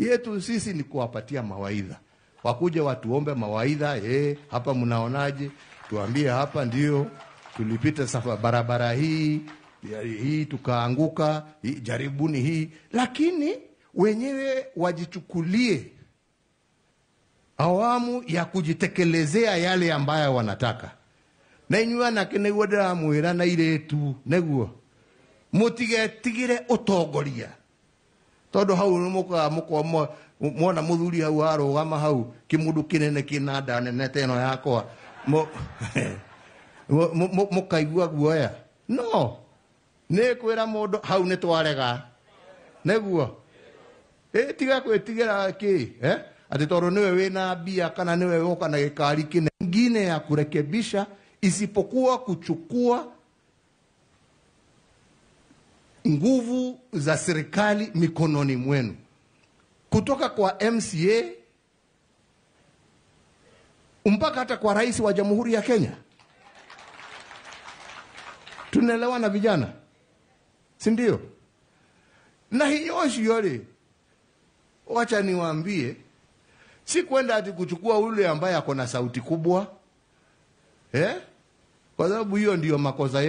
yetu sisi ni kuwapatia mawaidha. Wakuje watuombe mawaidha, hapa mnaonaje? Tuambie hapa ndio tulipita barabara hii tukaanguka, jaribuni hii. Lakini wenyewe wajichukulie awamu ya kujitekelezea yale ambayo wanataka. Na inyuwa na kene wada mwira na ile tu neguo mutigetigire utongoria todo hau muko mwana muthuri hau arugama hau kimundu kinene kinanda nene teno yakwa mukaigua guoya no ne kwira mundu hau ne twarega neguo tiga kwitigira ki ati toro niwe wina bia kana niwe woka na gikari kingine ya kurekebisha isipokuwa kuchukua nguvu za serikali mikononi mwenu, kutoka kwa MCA mpaka hata kwa rais wa Jamhuri ya Kenya. Tunaelewana vijana, si ndio? Na hiyo yole, wacha niwaambie, si kwenda ati kuchukua ule ambaye ako na sauti kubwa, kwa sababu hiyo ndio makosa.